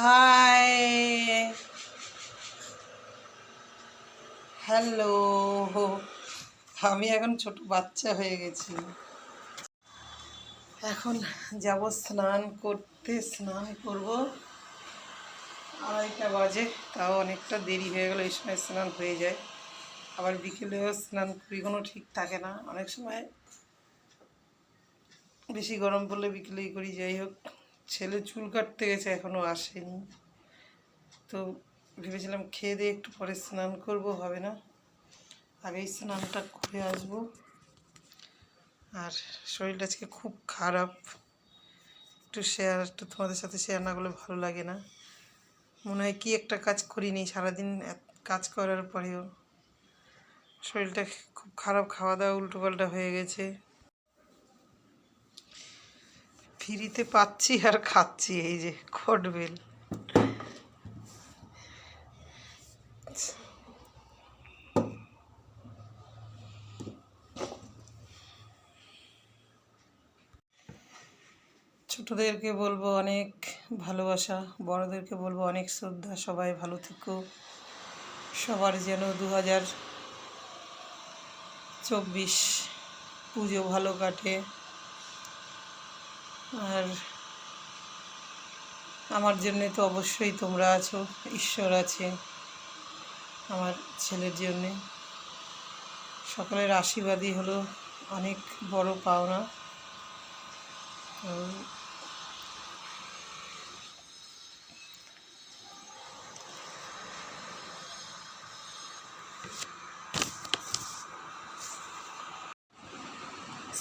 High, hello. আমি এখন ছোট বাচ্চা হয়ে গেছি। এখন যাব স্নান করতে, স্নান করব। 2:30 বাজে, তাও অনেকটা দেরি হয়ে গেল। এই সময় স্নান হয়ে যায়, আবার বিকেলেও স্নান করি, কোনো ঠিক থাকে না। অনেক সময় বেশি গরম পড়লে বিকেলেই করি। যাই হোক, ছেলে চুল কাটতে গেছে, এখনও আসেনি। তো ভেবেছিলাম খেয়ে দিয়ে একটু পরে স্নান করব, হবে না, আগেই স্নানটা করে আসবো। আর শরীরটা আজকে খুব খারাপ, একটু তোমাদের সাথে শেয়ার না করলে ভালো লাগে না। মনে হয় কি একটা কাজ করিনি, সারাদিন কাজ করার পরেও শরীরটা খুব খারাপ। খাওয়া দাওয়া উল্টোপাল্টা হয়ে গেছে। ফ্রিতে পাচ্ছি আর খাচ্ছি, এই যে কটবেল। ছোটদেরকে বলবো অনেক ভালোবাসা, বড়দেরকে বলবো অনেক শ্রদ্ধা। সবাই ভালো থেকো, সবার যেন 2024 পুজো ভালো কাটে। আর আমার জন্যে তো অবশ্যই তোমরা আছো, ঈশ্বর আছে আমার ছেলের জন্যে। সকলের আশীর্বাদই হলো অনেক বড় পাওনা। তো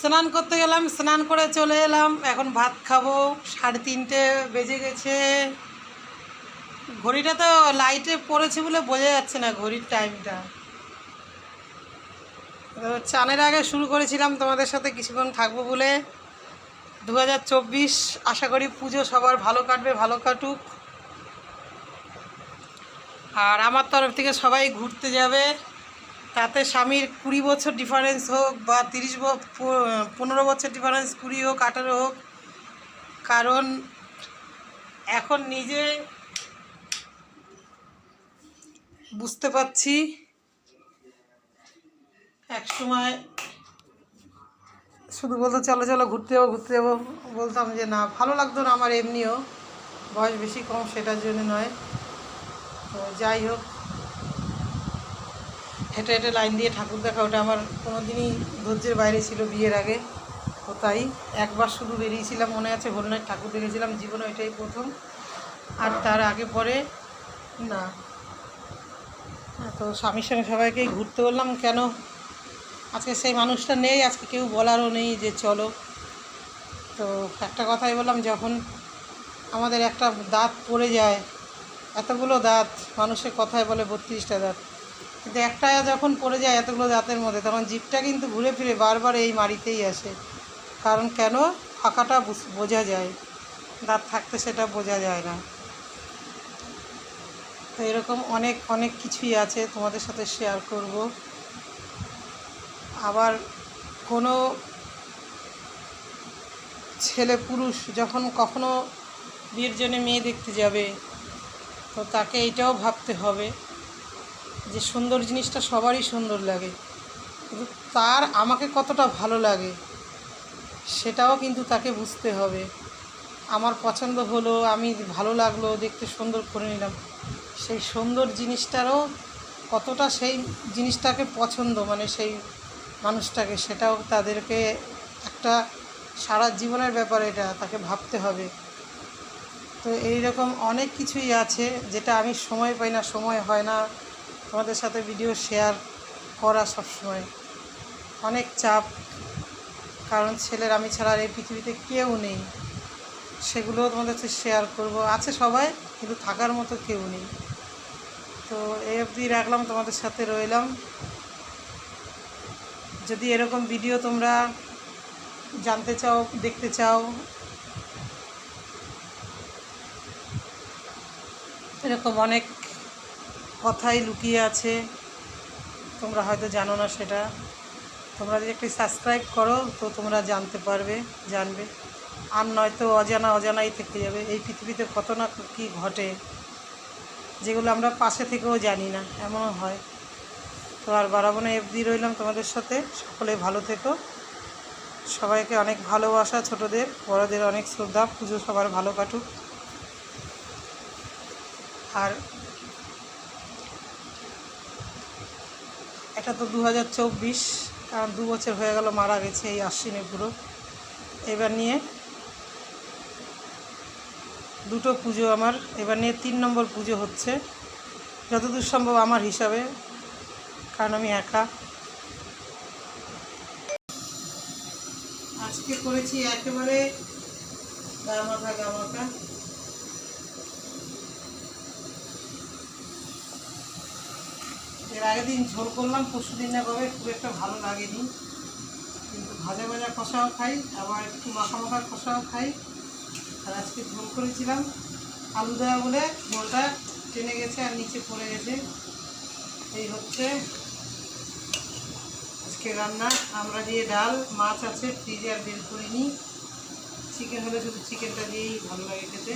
স্নান করতে গেলাম, স্নান করে চলে এলাম। এখন ভাত খাবো। 3:30 বেজে গেছে। ঘড়িটা তো লাইটে পড়েছে বলে বোঝা যাচ্ছে না ঘড়ির টাইমটা। চানের আগে শুরু করেছিলাম তোমাদের সাথে কিছুক্ষণ থাকবো বলে। 2024 আশা করি পুজো সবার ভালো কাটবে, ভালো কাটুক। আর আমার তরফ থেকে সবাই ঘুরতে যাবে, তাতে স্বামীর 20 বছর ডিফারেন্স হোক বা 15 বছর ডিফারেন্স, 20 হোক 18 হোক। কারণ এখন নিজে বুঝতে পারছি, এক সময় শুধু বলতো চলো চলো ঘুরতে যাবো ঘুরতে যাবো, বলতাম যে না, ভালো লাগতো না আমার এমনিও, বয়স বেশি কম সেটার জন্য নয়। তো যাই হোক, হেঁটে হেঁটে লাইন দিয়ে ঠাকুর দেখা, ওটা আমার কোনো দিনই ধৈর্যের বাইরে ছিল বিয়ের আগে। তো তাই একবার শুধু বেরিয়েছিলাম, মনে আছে, হরিণের ঠাকুর দেখেছিলাম জীবনে, ওইটাই প্রথম। আর তার আগে পরে না। তো স্বামীর সঙ্গে সবাইকেই ঘুরতে বললাম, কেন আজকে সেই মানুষটা নেই, আজকে কেউ বলারও নেই যে চলো। তো একটা কথাই বললাম, যখন আমাদের একটা দাঁত পড়ে যায়, এতগুলো দাঁত, মানুষের কথায় বলে 32টা দাঁত, কিন্তু একটা যখন পড়ে যায় এতগুলো দাঁতের মধ্যে, তখন জিভটা কিন্তু ঘুরে ফিরে বারবার এই মাড়িতেই আসে। কারণ কেন, ফাঁকাটা বোঝা যায়, দাঁত থাকতে সেটা বোঝা যায় না। তো এরকম অনেক অনেক কিছুই আছে, তোমাদের সাথে শেয়ার করব। আবার কোনো ছেলে পুরুষ যখন কখনো বিয়ের জন্য মেয়ে দেখতে যাবে, তো তাকে এইটাও ভাবতে হবে যে সুন্দর জিনিসটা সবারই সুন্দর লাগে, কিন্তু তার আমাকে কতটা ভালো লাগে সেটাও কিন্তু তাকে বুঝতে হবে। আমার পছন্দ হলো, আমি ভালো লাগলো, দেখতে সুন্দর করে নিলাম, সেই সুন্দর জিনিসটারও কতটা সেই জিনিসটাকে পছন্দ, মানে সেই মানুষটাকে, সেটাও তাদেরকে একটা সারা জীবনের ব্যাপার, এটা তাকে ভাবতে হবে। তো এই রকম অনেক কিছুই আছে যেটা আমি সময় পাই না, সময় হয় না তোমাদের সাথে ভিডিও শেয়ার করা। সবসময় অনেক চাপ, কারণ ছেলের আমি ছাড়া আর এই পৃথিবীতে কেউ নেই। সেগুলোও তোমাদের সাথে শেয়ার করব। আছে সবাই, কিন্তু থাকার মতো কেউ নেই। তো এই অবধি রাখলাম, তোমাদের সাথে রইলাম। যদি এরকম ভিডিও তোমরা জানতে চাও, দেখতে চাও, এরকম অনেক কথাই লুকিয়ে আছে, তোমরা হয়তো জানো না সেটা। তোমরা যদি একটু সাবস্ক্রাইব করো তো তোমরা জানতে পারবে, জানবে। আর নয়তো অজানা অজানাই থেকে যাবে। এই পৃথিবীতে কত না কী ঘটে, যেগুলো আমরা পাশে থেকেও জানি না, এমনও হয়। তো আর বাড়াবো না, এফডি রইলাম তোমাদের সাথে। সকলে ভালো থেকো, সবাইকে অনেক ভালোবাসা, ছোটদের বড়দের অনেক শ্রদ্ধা। পুজো সবার ভালো কাটুক। আর এটা তো 2024, কারণ 2 বছর হয়ে গেল মারা গেছে এই আশ্বিনে পুরো। এবার নিয়ে দুটো পুজো আমার, এবার নিয়ে 3 নম্বর পুজো হচ্ছে যতদূর সম্ভব আমার হিসাবে, কারণ আমি একা। আজকে করেছি একেবারে গামাখা গামাখা। এর আগের দিন ঝোল করলাম, পরশু দিন না কবে, খুব একটা ভালো লাগেনি, কিন্তু ভাজা ভাজা কষাও খাই, আবার একটু মাখা মাখা কষাও খাই। আর আজকে ঝোল করেছিলাম, আলু দেওয়া বলে ঝোলটা টেনে গেছে আর নিচে পড়ে গেছে। এই হচ্ছে আজকে রান্না। আমরা দিয়ে ডাল, মাছ আছে ফ্রিজে আর বের করিনি। চিকেন হলে শুধু চিকেনটা দিয়েই ভালো লাগে খেতে।